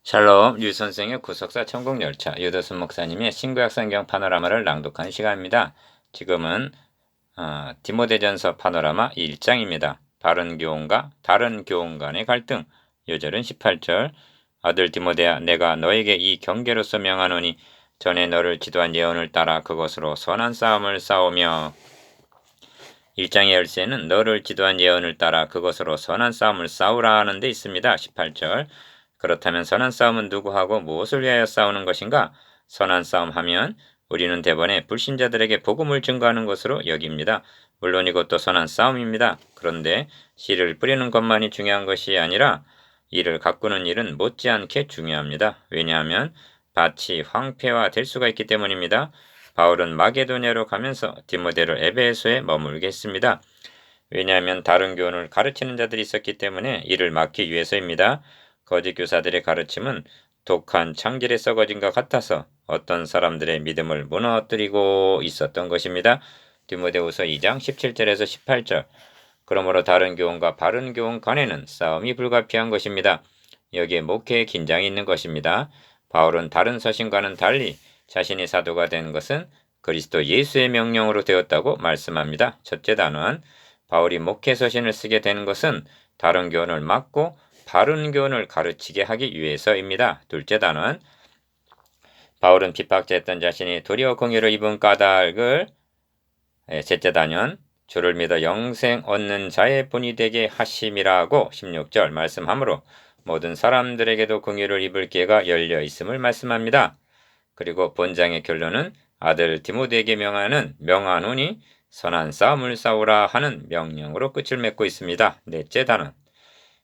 샬롬 류선생의 구속사 천국열차 유도순 목사님의 신구약 성경 파노라마를 낭독한 시간입니다. 지금은 디모데전서 파노라마 1장입니다. 바른 교훈과 다른 교훈 간의 갈등. 요절은 18절. 아들 디모데야, 내가 너에게 이 경계로서 명하노니 전에 너를 지도한 예언을 따라 그것으로 선한 싸움을 싸우며. 1장의 열쇠는 너를 지도한 예언을 따라 그것으로 선한 싸움을 싸우라 하는 데 있습니다. 18절. 그렇다면 선한 싸움은 누구하고 무엇을 위하여 싸우는 것인가? 선한 싸움 하면 우리는 대번에 불신자들에게 복음을 증거하는 것으로 여깁니다. 물론 이것도 선한 싸움입니다. 그런데 씨를 뿌리는 것만이 중요한 것이 아니라 이를 가꾸는 일은 못지않게 중요합니다. 왜냐하면 밭이 황폐화될 수가 있기 때문입니다. 바울은 마게도냐로 가면서 디모데를 에베소에 머물게 했습니다. 왜냐하면 다른 교훈을 가르치는 자들이 있었기 때문에 이를 막기 위해서입니다. 거짓 교사들의 가르침은 독한 창질에 썩어진 것 같아서 어떤 사람들의 믿음을 무너뜨리고 있었던 것입니다. 디모데후서 2장 17절에서 18절. 그러므로 다른 교훈과 바른 교훈 간에는 싸움이 불가피한 것입니다. 여기에 목회의 긴장이 있는 것입니다. 바울은 다른 서신과는 달리 자신이 사도가 된 것은 그리스도 예수의 명령으로 되었다고 말씀합니다. 첫째 단원, 바울이 목회 서신을 쓰게 되는 것은 다른 교훈을 막고 바른 교훈을 가르치게 하기 위해서입니다. 둘째 단원, 바울은 핍박자였던 자신이 도리어 공의를 입은 까닭을 셋째 단원, 주를 믿어 영생 얻는 자의 본이 되게 하심이라고 16절 말씀하므로 모든 사람들에게도 공의를 입을 기회가 열려 있음을 말씀합니다. 그리고 본장의 결론은 아들 디모데에게 명하노니 선한 싸움을 싸우라 하는 명령으로 끝을 맺고 있습니다. 넷째 단원,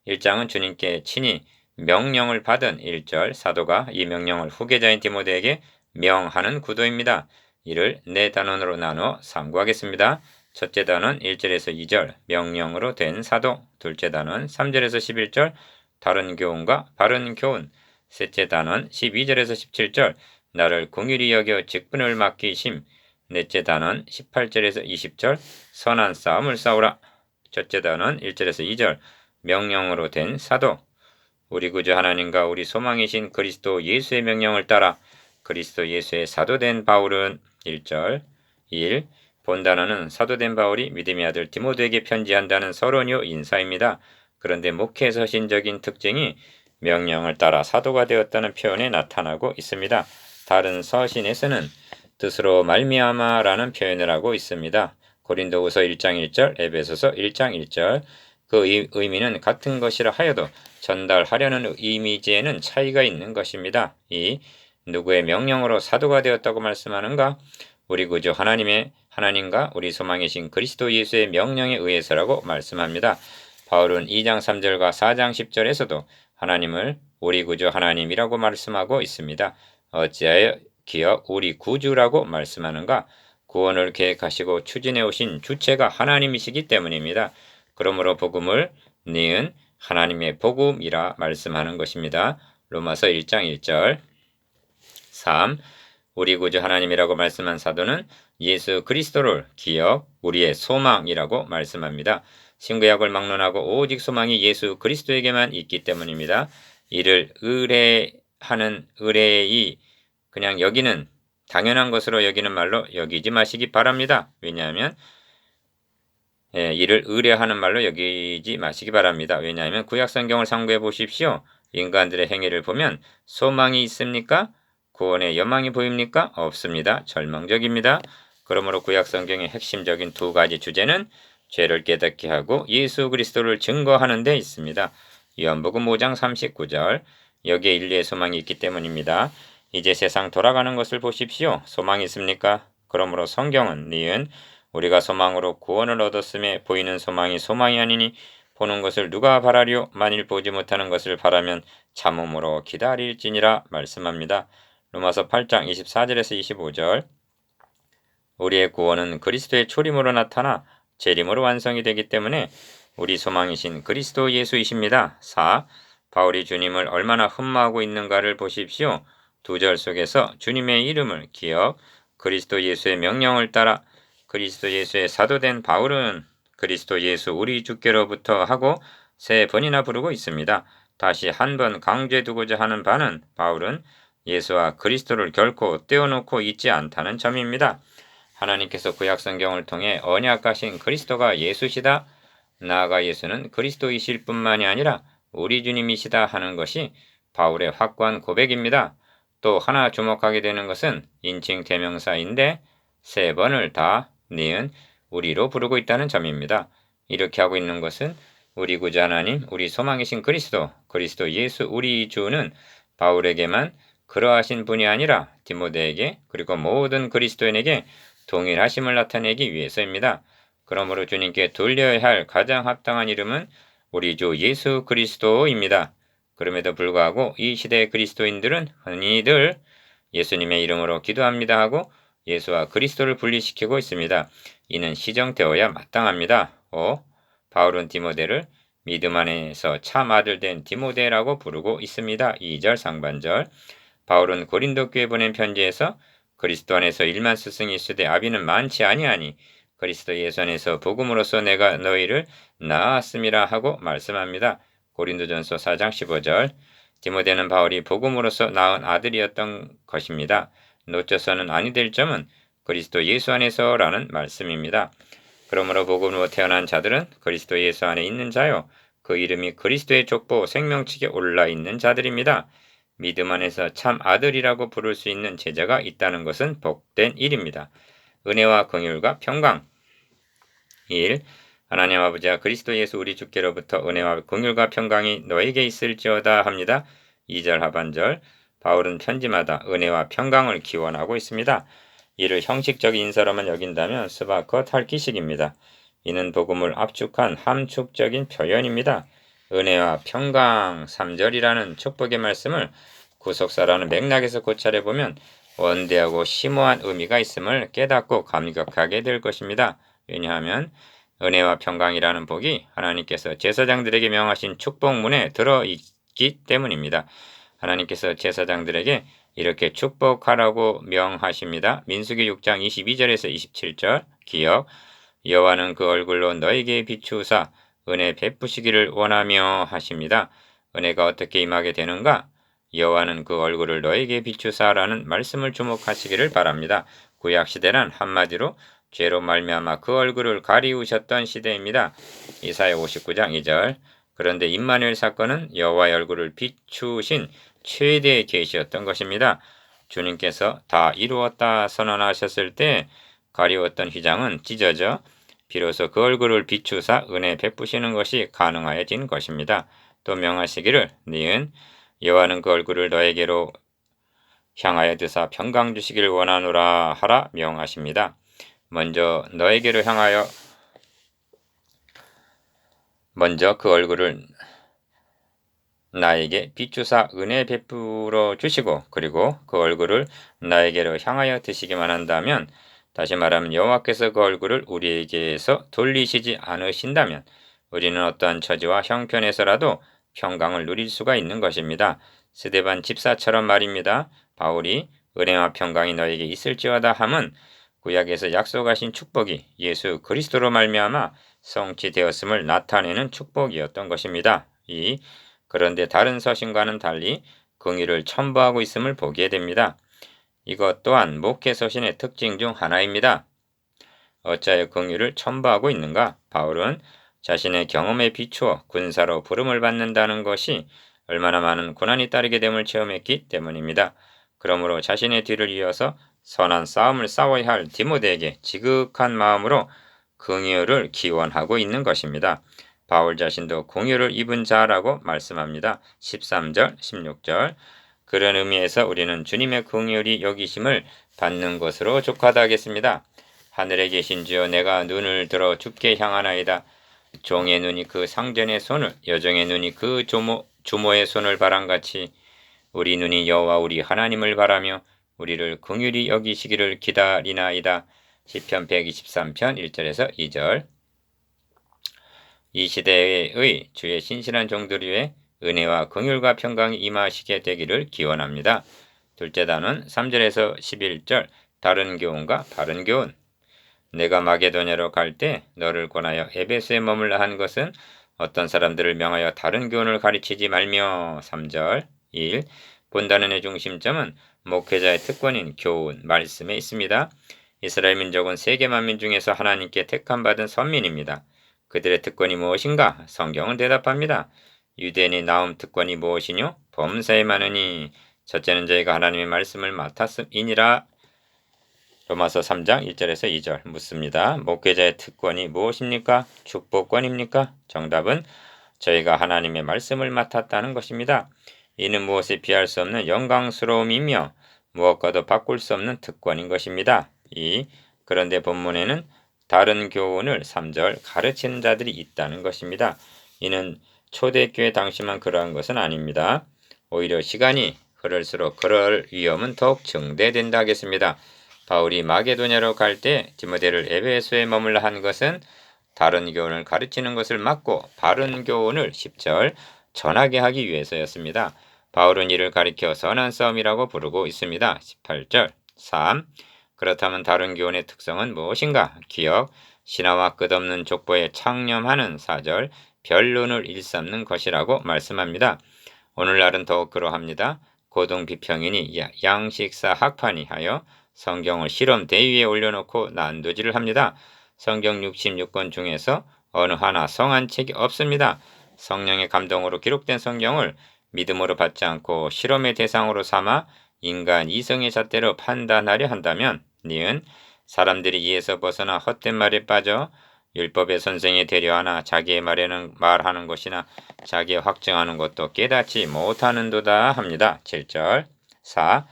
1장은 주님께 친히 명령을 받은 1절 사도가 이 명령을 후계자인 디모데에게 명하는 구도입니다. 이를 네 단원으로 나누어 삼구하겠습니다. 첫째 단원 1절에서 2절 명령으로 된 사도, 둘째 단원 3절에서 11절 다른 교훈과 바른 교훈, 셋째 단원 12절에서 17절 나를 긍휼히 여겨 직분을 맡기심, 넷째 단원 18절에서 20절 선한 싸움을 싸우라, 첫째 단원 1절에서 2절 명령으로 된 사도, 우리 구주 하나님과 우리 소망이신 그리스도 예수의 명령을 따라 그리스도 예수의 사도된 바울은 1절 1. 본 단어는 사도된 바울이 믿음의 아들 디모데에게 편지한다는 서론요 인사입니다. 그런데 목회 서신적인 특징이 명령을 따라 사도가 되었다는 표현에 나타나고 있습니다. 다른 서신에서는 뜻으로 말미암아라는 표현을 하고 있습니다. 고린도후서 1장 1절, 에베소서 1장 1절. 그 의미는 같은 것이라 하여도 전달하려는 이미지에는 차이가 있는 것입니다. 이 누구의 명령으로 사도가 되었다고 말씀하는가? 우리 구주 하나님과 우리 소망이신 그리스도 예수의 명령에 의해서라고 말씀합니다. 바울은 2장 3절과 4장 10절에서도 하나님을 우리 구주 하나님이라고 말씀하고 있습니다. 어찌하여 기어 우리 구주라고 말씀하는가? 구원을 계획하시고 추진해 오신 주체가 하나님이시기 때문입니다. 그러므로 복음을 니은 하나님의 복음이라 말씀하는 것입니다. 로마서 1장 1절. 3. 우리 구주 하나님이라고 말씀한 사도는 예수 그리스도를 기억 우리의 소망이라고 말씀합니다. 신구약을 막론하고 오직 소망이 예수 그리스도에게만 있기 때문입니다. 이를 의뢰이 그냥 여기는 당연한 것으로 여기는 말로 여기지 마시기 바랍니다. 왜냐하면 이를 의뢰하는 말로 여기지 마시기 바랍니다. 왜냐하면 구약 성경을 상고해 보십시오. 인간들의 행위를 보면 소망이 있습니까? 구원의 여망이 보입니까? 없습니다. 절망적입니다. 그러므로 구약 성경의 핵심적인 두 가지 주제는 죄를 깨닫게 하고 예수 그리스도를 증거하는 데 있습니다. 요한복음 5장 39절. 여기에 인류의 소망이 있기 때문입니다. 이제 세상 돌아가는 것을 보십시오. 소망이 있습니까? 그러므로 성경은 니은 우리가 소망으로 구원을 얻었음에 보이는 소망이 아니니 보는 것을 누가 바라리요? 만일 보지 못하는 것을 바라면 참음으로 기다릴지니라 말씀합니다. 로마서 8장 24절에서 25절. 우리의 구원은 그리스도의 초림으로 나타나 재림으로 완성이 되기 때문에 우리 소망이신 그리스도 예수이십니다. 4. 바울이 주님을 얼마나 흠모하고 있는가를 보십시오. 두 절 속에서 주님의 이름을 기억, 그리스도 예수의 명령을 따라 그리스도 예수의 사도된 바울은 그리스도 예수 우리 주께로부터 하고 세 번이나 부르고 있습니다. 다시 한번 강조해두고자 하는 바는 바울은 예수와 그리스도를 결코 떼어놓고 있지 않다는 점입니다. 하나님께서 구약 성경을 통해 언약하신 그리스도가 예수시다. 나아가 예수는 그리스도이실 뿐만이 아니라 우리 주님이시다 하는 것이 바울의 확고한 고백입니다. 또 하나 주목하게 되는 것은 인칭 대명사인데 세 번을 다 니은 우리로 부르고 있다는 점입니다. 이렇게 하고 있는 것은 우리 구주 하나님, 우리 소망이신 그리스도, 그리스도 예수 우리 주는 바울에게만 그러하신 분이 아니라 디모데에게 그리고 모든 그리스도인에게 동일하심을 나타내기 위해서입니다. 그러므로 주님께 돌려야 할 가장 합당한 이름은 우리 주 예수 그리스도입니다. 그럼에도 불구하고 이 시대의 그리스도인들은 흔히들 예수님의 이름으로 기도합니다 하고 예수와 그리스도를 분리시키고 있습니다. 이는 시정되어야 마땅합니다. 바울은 디모데를 믿음 안에서 참 아들 된 디모데라고 부르고 있습니다. 2절 상반절. 바울은 고린도 교회 보낸 편지에서 그리스도 안에서 일만 스승이 있으되 아비는 많지 아니하니 그리스도 예수 안에서 복음으로써 내가 너희를 낳았음이라 하고 말씀합니다. 고린도전서 4장 15절. 디모데는 바울이 복음으로써 낳은 아들이었던 것입니다. 놓쳐서는 아니 될 점은 그리스도 예수 안에서라는 말씀입니다. 그러므로 복음으로 태어난 자들은 그리스도 예수 안에 있는 자요. 그 이름이 그리스도의 족보 생명측에 올라 있는 자들입니다. 믿음 안에서 참 아들이라고 부를 수 있는 제자가 있다는 것은 복된 일입니다. 은혜와 긍휼과 평강. 1. 하나님 아버지와 그리스도 예수 우리 주께로부터 은혜와 긍휼과 평강이 너에게 있을지어다 합니다. 2절 하반절. 바울은 편지마다 은혜와 평강을 기원하고 있습니다. 이를 형식적인 인사로만 여긴다면 스바커 탈기식입니다. 이는 복음을 압축한 함축적인 표현입니다. 은혜와 평강 3절이라는 축복의 말씀을 구속사라는 맥락에서 고찰해 보면 원대하고 심오한 의미가 있음을 깨닫고 감격하게 될 것입니다. 왜냐하면 은혜와 평강이라는 복이 하나님께서 제사장들에게 명하신 축복문에 들어있기 때문입니다. 하나님께서 제사장들에게 이렇게 축복하라고 명하십니다. 민수기 6장 22절에서 27절 기억. 여호와는 그 얼굴로 너에게 비추사 은혜 베푸시기를 원하며 하십니다. 은혜가 어떻게 임하게 되는가? 여호와는 그 얼굴을 너에게 비추사라는 말씀을 주목하시기를 바랍니다. 구약시대란 한마디로 죄로 말미암아 그 얼굴을 가리우셨던 시대입니다. 이사야 59장 2절. 그런데 임마누엘 사건은 여호와의 얼굴을 비추신 최대의 계시였던 것입니다. 주님께서 다 이루었다 선언하셨을 때 가리웠던 휘장은 찢어져 비로소 그 얼굴을 비추사 은혜 베푸시는 것이 가능하여진 것입니다. 또 명하시기를 니은 여호와는 그 얼굴을 너에게로 향하여 드사 평강 주시기를 원하노라 하라 명하십니다. 먼저 그 얼굴을 나에게 비추사 은혜 베풀어 주시고 그리고 그 얼굴을 나에게로 향하여 드시기만 한다면 다시 말하면 여호와께서 그 얼굴을 우리에게서 돌리시지 않으신다면 우리는 어떠한 처지와 형편에서라도 평강을 누릴 수가 있는 것입니다. 스데반 집사처럼 말입니다. 바울이 은혜와 평강이 너에게 있을지어다 함은 구약에서 약속하신 축복이 예수 그리스도로 말미암아 성취되었음을 나타내는 축복이었던 것입니다. 그런데 다른 서신과는 달리 긍휼을 첨부하고 있음을 보게 됩니다. 이것 또한 목회 서신의 특징 중 하나입니다. 어찌하여 긍휼을 첨부하고 있는가? 바울은 자신의 경험에 비추어 군사로 부름을 받는다는 것이 얼마나 많은 고난이 따르게 됨을 체험했기 때문입니다. 그러므로 자신의 뒤를 이어서 선한 싸움을 싸워야 할 디모데에게 지극한 마음으로 긍휼을 기원하고 있는 것입니다. 바울 자신도 긍휼을 입은 자라고 말씀합니다. 13절, 16절. 그런 의미에서 우리는 주님의 긍휼이 여기심을 받는 것으로 족하다 하겠습니다. 하늘에 계신 주여 내가 눈을 들어 주께 향하나이다. 종의 눈이 그 상전의 손을 여종의 눈이 그 주모의 손을 바람같이 우리 눈이 여호와 우리 하나님을 바라며 우리를 긍휼히 여기시기를 기다리나이다. 시편 123편 1절에서 2절. 이 시대의 주의 신실한 종들 위에 은혜와 긍휼과 평강이 임하시게 되기를 기원합니다. 둘째 단원 3절에서 11절 다른 교훈과 바른 교훈. 내가 마게도냐로 갈 때 너를 권하여 에베소에 머물라 한 것은 어떤 사람들을 명하여 다른 교훈을 가르치지 말며. 3절 1. 본단원의 중심점은 목회자의 특권인 교훈, 말씀에 있습니다. 이스라엘 민족은 세계 만민 중에서 하나님께 택함받은 선민입니다. 그들의 특권이 무엇인가? 성경은 대답합니다. 유대인의 나음 특권이 무엇이뇨? 범사에 많으니 첫째는 저희가 하나님의 말씀을 맡았음이니라. 로마서 3장 1절에서 2절 묻습니다. 목회자의 특권이 무엇입니까? 축복권입니까? 정답은 저희가 하나님의 말씀을 맡았다는 것입니다. 이는 무엇에 비할 수 없는 영광스러움이며 무엇과도 바꿀 수 없는 특권인 것입니다. 그런데 본문에는 다른 교훈을 3절 가르치는 자들이 있다는 것입니다. 이는 초대교회 당시만 그러한 것은 아닙니다. 오히려 시간이 흐를수록 그럴 위험은 더욱 증대된다 하겠습니다. 바울이 마게도냐로 갈 때 디모데를 에베소에 머물러 한 것은 다른 교훈을 가르치는 것을 막고 바른 교훈을 10절 전하게 하기 위해서였습니다. 바울은 이를 가리켜 선한 싸움이라고 부르고 있습니다. 18절 3. 그렇다면 다른 교훈의 특성은 무엇인가? 기억, 신화와 끝없는 족보에 창념하는 4절 변론을 일삼는 것이라고 말씀합니다. 오늘날은 더욱 그러합니다. 고등비평인이 양식사 학판이 하여 성경을 실험 대위에 올려놓고 난도질을 합니다. 성경 66권 중에서 어느 하나 성한 책이 없습니다. 성령의 감동으로 기록된 성경을 믿음으로 받지 않고 실험의 대상으로 삼아 인간 이성의 잣대로 판단하려 한다면 니은 사람들이 이에서 벗어나 헛된 말에 빠져 율법의 선생이 되려하나 자기의 말하는 것이나 자기의 확증하는 것도 깨닫지 못하는도다 합니다. 7절 4.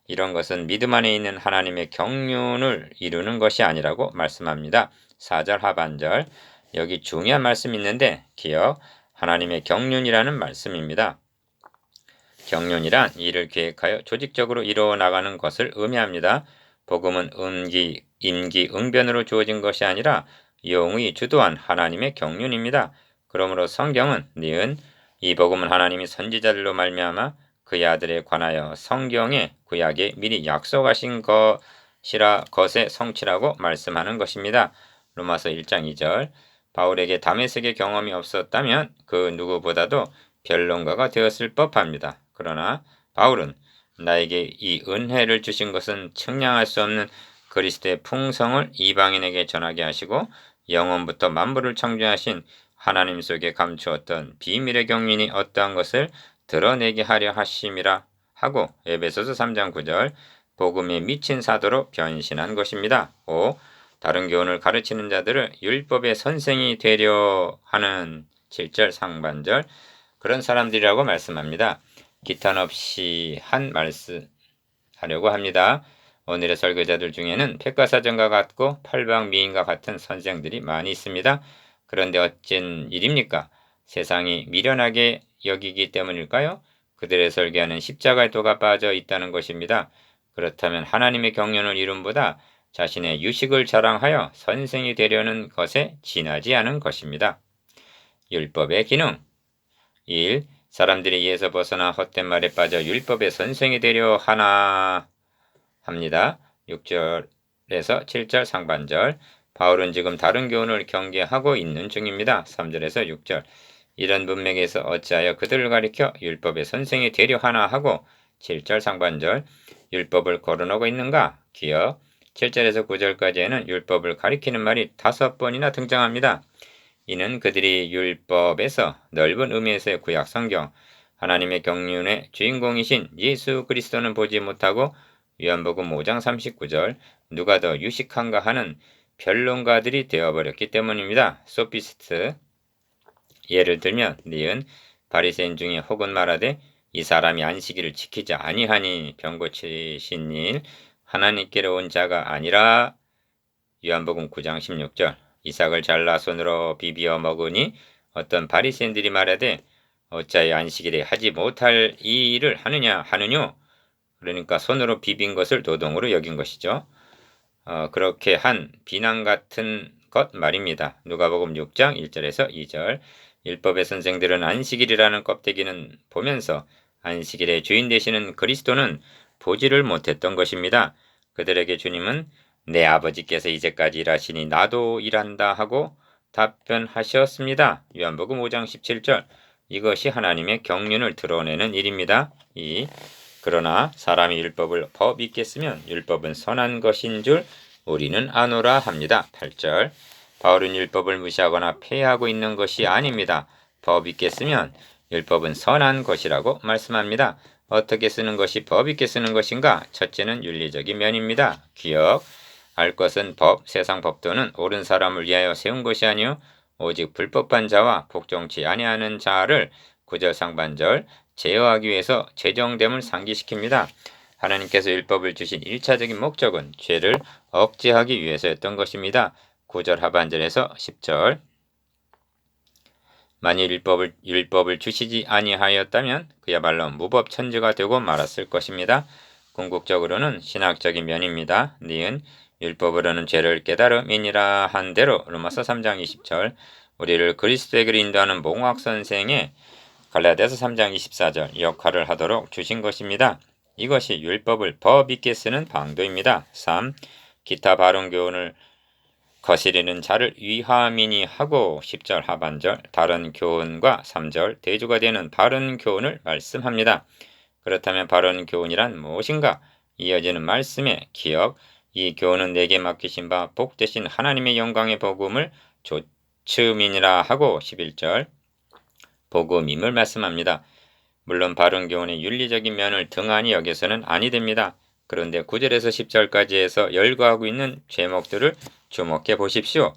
이런 것은 믿음 안에 있는 하나님의 경륜을 이루는 것이 아니라고 말씀합니다. 4절 하반절 여기 중요한 말씀이 있는데 기억 하나님의 경륜이라는 말씀입니다. 경륜이란 일을 계획하여 조직적으로 이루어 나가는 것을 의미합니다. 복음은 임기응변으로 주어진 것이 아니라 영의 주도한 하나님의 경륜입니다. 그러므로 성경은 니은 이 복음은 하나님이 선지자들로 말미암아 그의 아들에 관하여 성경의 구약에 미리 약속하신 것의 성취라고 말씀하는 것입니다. 로마서 1장 2절 바울에게 다메섹의 경험이 없었다면 그 누구보다도 변론가가 되었을 법합니다. 그러나 바울은 나에게 이 은혜를 주신 것은 측량할 수 없는 그리스도의 풍성을 이방인에게 전하게 하시고 영원부터 만물을 창조하신 하나님 속에 감추었던 비밀의 경륜이 어떠한 것을 드러내게 하려 하심이라 하고 에베소서 3장 9절 복음에 미친 사도로 변신한 것입니다. 5. 다른 교훈을 가르치는 자들을 율법의 선생이 되려 하는 7절 상반절 그런 사람들이라고 말씀합니다. 기탄 없이 한 말씀 하려고 합니다. 오늘의 설교자들 중에는 백과사전과 같고 팔방미인과 같은 선생들이 많이 있습니다. 그런데 어쩐 일입니까? 세상이 미련하게 여기기 때문일까요? 그들의 설계하는 십자가의 도가 빠져 있다는 것입니다. 그렇다면 하나님의 경륜을 이룸보다 자신의 유식을 자랑하여 선생이 되려는 것에 지나지 않은 것입니다. 율법의 기능 1. 사람들이 이에서 벗어나 헛된 말에 빠져 율법의 선생이 되려 하나 합니다. 6절에서 7절 상반절 바울은 지금 다른 교훈을 경계하고 있는 중입니다. 3절에서 6절 이런 문맥에서 어찌하여 그들을 가리켜 율법의 선생이 되려 하나 하고 7절 상반절 율법을 거론하고 있는가? 기억 7절에서 9절까지에는 율법을 가리키는 말이 5번이나 등장합니다. 이는 그들이 율법에서 넓은 의미에서의 구약 성경, 하나님의 경륜의 주인공이신 예수 그리스도는 보지 못하고 요한복음 5장 39절 누가 더 유식한가 하는 변론가들이 되어버렸기 때문입니다. 소피스트 예를 들면 니은 바리새인 중에 혹은 말하되 이 사람이 안식일을 지키지 아니하니 병 고치신 일 하나님께로 온 자가 아니라 요한복음 9장 16절 이삭을 잘라 손으로 비비어 먹으니 어떤 바리새인들이 말하되 어찌하여 안식일에 하지 못할 이 일을 하느뇨? 그러니까 손으로 비빈 것을 노동으로 여긴 것이죠. 그렇게 한 비난 같은 것 말입니다. 누가복음 6장 1절에서 2절 율법의 선생들은 안식일이라는 껍데기는 보면서 안식일의 주인 되시는 그리스도는 보지를 못했던 것입니다. 그들에게 주님은 내 아버지께서 이제까지 일하시니 나도 일한다 하고 답변하셨습니다. 요한복음 5장 17절. 이것이 하나님의 경륜을 드러내는 일입니다. 그러나 사람이 율법을 법 있게 쓰면 율법은 선한 것인 줄 우리는 아노라 합니다. 8절. 바울은 율법을 무시하거나 폐하고 있는 것이 아닙니다. 법 있게 쓰면 율법은 선한 것이라고 말씀합니다. 어떻게 쓰는 것이 법 있게 쓰는 것인가? 첫째는 윤리적인 면입니다. 기억. 알 것은 법, 세상 법도는 옳은 사람을 위하여 세운 것이 아니요 오직 불법한 자와 복종치 아니하는 자를 구절 상반절 제어하기 위해서 제정됨을 상기시킵니다. 하나님께서 율법을 주신 1차적인 목적은 죄를 억제하기 위해서였던 것입니다. 9절 하반절에서 10절. 만일 율법을 주시지 아니하였다면 그야말로 무법천지가 되고 말았을 것입니다. 궁극적으로는 신학적인 면입니다. 니은 율법으로는 죄를 깨달음이니라 한 대로 로마서 3장 20절 우리를 그리스도에게로 인도하는 몽학 선생의 갈라디아서 3장 24절 역할을 하도록 주신 것입니다. 이것이 율법을 법 있게 쓰는 방도입니다. 3. 기타 바른 교훈을 거스리는 자를 위함이니 하고 10절 하반절 다른 교훈과 3절 대조가 되는 바른 교훈을 말씀합니다. 그렇다면 바른 교훈이란 무엇인가? 이어지는 말씀의 기억, 이 교훈은 내게 맡기신 바 복되신 하나님의 영광의 복음을 조츠민이라 하고 11절 복음임을 말씀합니다. 물론 바른 교훈의 윤리적인 면을 등한히 여겨서는 아니 됩니다. 그런데 9절에서 10절까지 해서 열거하고 있는 제목들을 주목해 보십시오.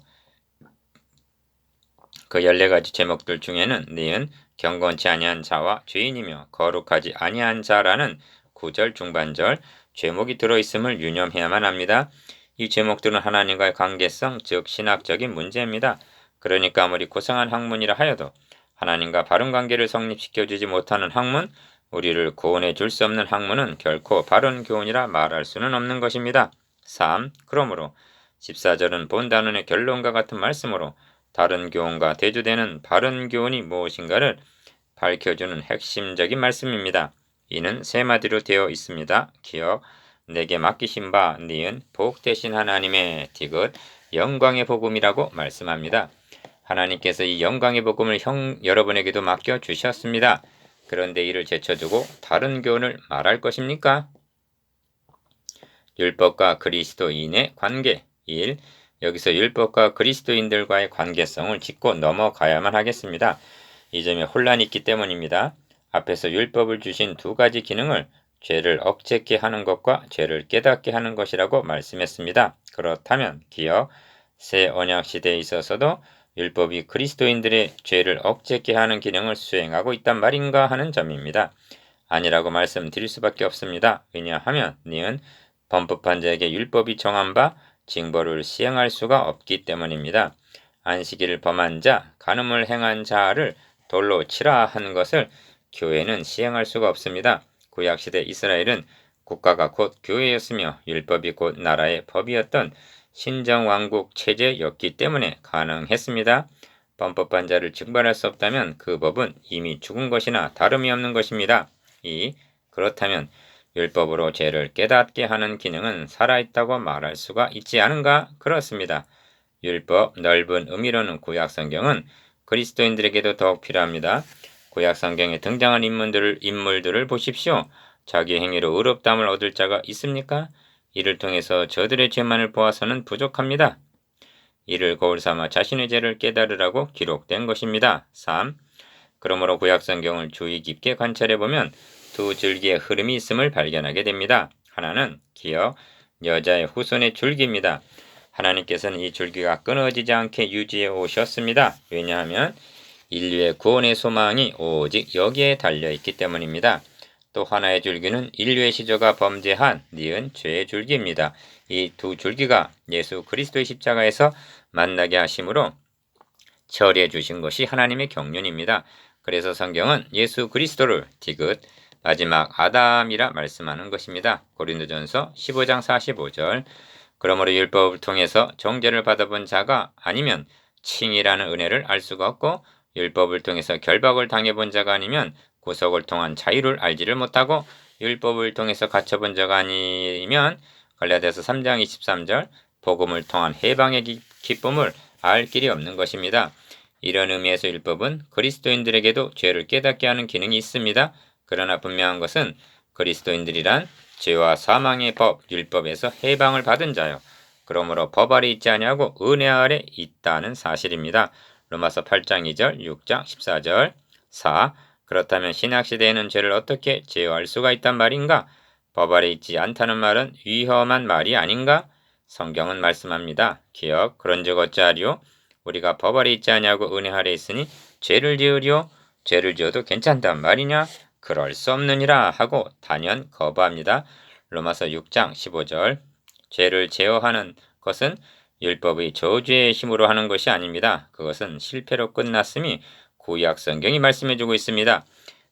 그 14가지 제목들 중에는 니은 경건치 아니한 자와 죄인이며 거룩하지 아니한 자라는 9절 중반절 제목이 들어있음을 유념해야만 합니다. 이 제목들은 하나님과의 관계성, 즉 신학적인 문제입니다. 그러니까 아무리 고상한 학문이라 하여도 하나님과 바른 관계를 성립시켜주지 못하는 학문, 우리를 구원해 줄 수 없는 학문은 결코 바른 교훈이라 말할 수는 없는 것입니다. 3. 그러므로 14절은 본 단원의 결론과 같은 말씀으로 다른 교훈과 대조되는 바른 교훈이 무엇인가를 밝혀주는 핵심적인 말씀입니다. 이는 세 마디로 되어 있습니다. 기억, 내게 맡기신 바 니은 복 대신 하나님의 디귿 영광의 복음이라고 말씀합니다. 하나님께서 이 영광의 복음을 여러분에게도 맡겨 주셨습니다. 그런데 이를 제쳐두고 다른 교훈을 말할 것입니까? 율법과 그리스도인의 관계 1. 여기서 율법과 그리스도인들과의 관계성을 짚고 넘어가야만 하겠습니다. 이 점에 혼란이 있기 때문입니다. 앞에서 율법을 주신 두 가지 기능을 죄를 억제케 하는 것과 죄를 깨닫게 하는 것이라고 말씀했습니다. 그렇다면 기억, 새 언약 시대에 있어서도 율법이 그리스도인들의 죄를 억제케 하는 기능을 수행하고 있단 말인가 하는 점입니다. 아니라고 말씀드릴 수밖에 없습니다. 왜냐하면 니은 범법한 자에게 율법이 정한 바 징벌을 시행할 수가 없기 때문입니다. 안식일을 범한 자, 간음을 행한 자를 돌로 치라 한 것을 교회는 시행할 수가 없습니다. 구약시대 이스라엘은 국가가 곧 교회였으며 율법이 곧 나라의 법이었던 신정왕국 체제였기 때문에 가능했습니다. 범법한 자를 징벌할 수 없다면 그 법은 이미 죽은 것이나 다름이 없는 것입니다. 그렇다면 율법으로 죄를 깨닫게 하는 기능은 살아있다고 말할 수가 있지 않은가? 그렇습니다. 율법 넓은 의미로는 구약성경은 그리스도인들에게도 더욱 필요합니다. 구약성경에 등장한 인물들을 보십시오. 자기 행위로 의롭다함을 얻을 자가 있습니까? 이를 통해서 저들의 죄만을 보아서는 부족합니다. 이를 거울 삼아 자신의 죄를 깨달으라고 기록된 것입니다. 3. 그러므로 구약성경을 주의 깊게 관찰해보면 두 줄기의 흐름이 있음을 발견하게 됩니다. 하나는 기억, 여자의 후손의 줄기입니다. 하나님께서는 이 줄기가 끊어지지 않게 유지해 오셨습니다. 왜냐하면 인류의 구원의 소망이 오직 여기에 달려있기 때문입니다. 또 하나의 줄기는 인류의 시조가 범죄한 니은 죄의 줄기입니다. 이 두 줄기가 예수 그리스도의 십자가에서 만나게 하심으로 처리해 주신 것이 하나님의 경륜입니다. 그래서 성경은 예수 그리스도를 디귿 마지막 아담이라 말씀하는 것입니다. 고린도전서 15장 45절 그러므로 율법을 통해서 정죄를 받아본 자가 아니면 칭이라는 은혜를 알 수가 없고 율법을 통해서 결박을 당해본 자가 아니면 구속을 통한 자유를 알지를 못하고 율법을 통해서 갇혀본 자가 아니면 갈라디아서 3장 23절 복음을 통한 해방의 기쁨을 알 길이 없는 것입니다. 이런 의미에서 율법은 그리스도인들에게도 죄를 깨닫게 하는 기능이 있습니다. 그러나 분명한 것은 그리스도인들이란 죄와 사망의 법, 율법에서 해방을 받은 자요. 그러므로 법 아래 있지 아니하고 은혜 아래 있다는 사실입니다. 로마서 8장 2절, 6장 14절. 4. 그렇다면 신약시대에는 죄를 어떻게 제어할 수가 있단 말인가? 법 아래 있지 않다는 말은 위험한 말이 아닌가? 성경은 말씀합니다. 기억, 그런즉 어찌하리요? 우리가 법 아래 있지 아니하고 은혜 아래 있으니 죄를 지으리요? 죄를 지어도 괜찮단 말이냐? 그럴 수 없느니라 하고 단연 거부합니다. 로마서 6장 15절. 죄를 제어하는 것은 율법의 저주의 힘으로 하는 것이 아닙니다. 그것은 실패로 끝났음이 구약 성경이 말씀해주고 있습니다.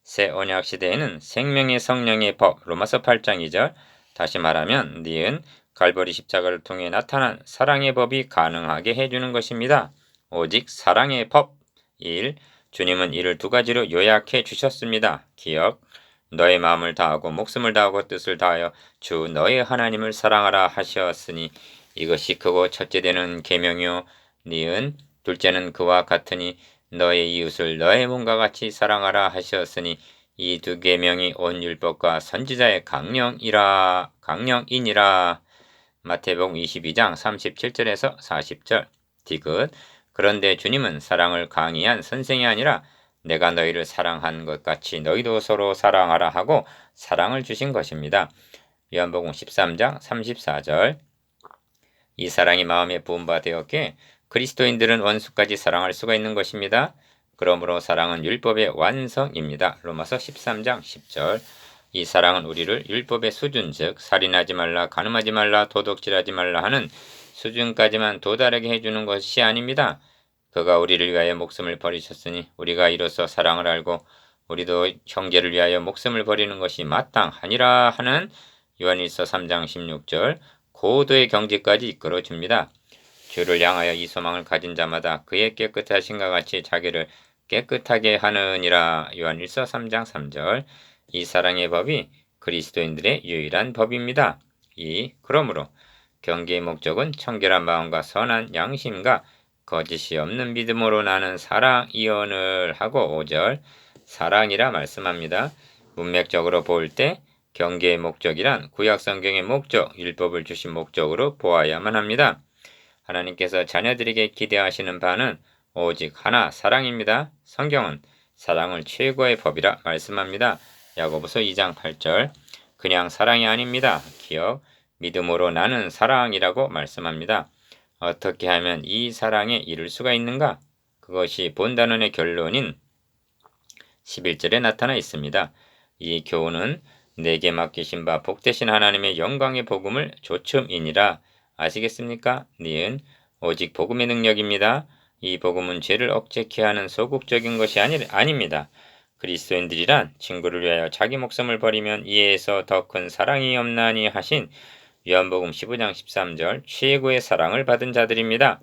새 언약 시대에는 생명의 성령의 법 로마서 8장 2절. 다시 말하면 니은 갈보리 십자가를 통해 나타난 사랑의 법이 가능하게 해주는 것입니다. 오직 사랑의 법. 1. 주님은 이를 두 가지로 요약해 주셨습니다. 기억. 너의 마음을 다하고 목숨을 다하고 뜻을 다하여 주 너의 하나님을 사랑하라 하셨으니 이것이 크고 첫째 되는 계명이요. 니은 둘째는 그와 같으니 너의 이웃을 너의 몸과 같이 사랑하라 하셨으니 이 두 계명이 온 율법과 선지자의 강령이니라. 마태복음 22장 37절에서 40절. 디귿. 그런데 주님은 사랑을 강의한 선생이 아니라 내가 너희를 사랑한 것 같이 너희도 서로 사랑하라 하고 사랑을 주신 것입니다. 요한복음 13장 34절. 이 사랑이 마음에 부은 바 되었기에 그리스도인들은 원수까지 사랑할 수가 있는 것입니다. 그러므로 사랑은 율법의 완성입니다. 로마서 13장 10절. 이 사랑은 우리를 율법의 수준 즉 살인하지 말라, 간음하지 말라, 도둑질하지 말라 하는 수준까지만 도달하게 해주는 것이 아닙니다. 그가 우리를 위하여 목숨을 버리셨으니 우리가 이로써 사랑을 알고 우리도 형제를 위하여 목숨을 버리는 것이 마땅하니라 하는 요한일서 3장 16절 고도의 경지까지 이끌어줍니다. 주를 향하여 이 소망을 가진 자마다 그의 깨끗하신과 같이 자기를 깨끗하게 하느니라. 요한일서 3장 3절. 이 사랑의 법이 그리스도인들의 유일한 법입니다. 2. 그러므로 경계의 목적은 청결한 마음과 선한 양심과 거짓이 없는 믿음으로 나는 사랑이언을 하고 5절 사랑이라 말씀합니다. 문맥적으로 볼 때 경계의 목적이란 구약 성경의 목적, 율법을 주신 목적으로 보아야만 합니다. 하나님께서 자녀들에게 기대하시는 바는 오직 하나 사랑입니다. 성경은 사랑을 최고의 법이라 말씀합니다. 야고보서 2장 8절 그냥 사랑이 아닙니다. 기억, 믿음으로 나는 사랑이라고 말씀합니다. 어떻게 하면 이 사랑에 이를 수가 있는가? 그것이 본단원의 결론인 11절에 나타나 있습니다. 이 교훈은 내게 맡기신 바 복되신 하나님의 영광의 복음을 조춤이니라. 아시겠습니까? 니은 오직 복음의 능력입니다. 이 복음은 죄를 억제케 하는 소극적인 것이 아닙니다. 그리스도인들이란 친구를 위하여 자기 목숨을 버리면 이에서 더 큰 사랑이 없나니 하신 요한복음 15장 13절 최고의 사랑을 받은 자들입니다.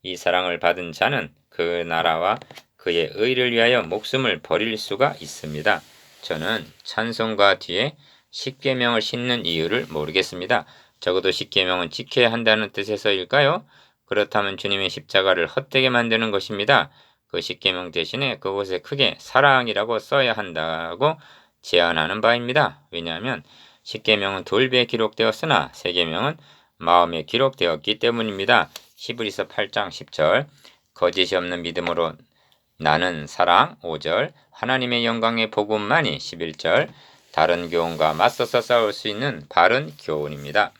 이 사랑을 받은 자는 그 나라와 그의 의를 위하여 목숨을 버릴 수가 있습니다. 저는 찬송가 뒤에 십계명을 싣는 이유를 모르겠습니다. 적어도 십계명은 지켜야 한다는 뜻에서일까요? 그렇다면 주님의 십자가를 헛되게 만드는 것입니다. 그 십계명 대신에 그곳에 크게 사랑이라고 써야 한다고 제안하는 바입니다. 왜냐하면 십계명은 돌배에 기록되었으나 세계명은 마음에 기록되었기 때문입니다. 히브리서 8장 10절 거짓이 없는 믿음으로 나는 사랑 5절 하나님의 영광의 복음만이 11절 다른 교훈과 맞서서 싸울 수 있는 바른 교훈입니다.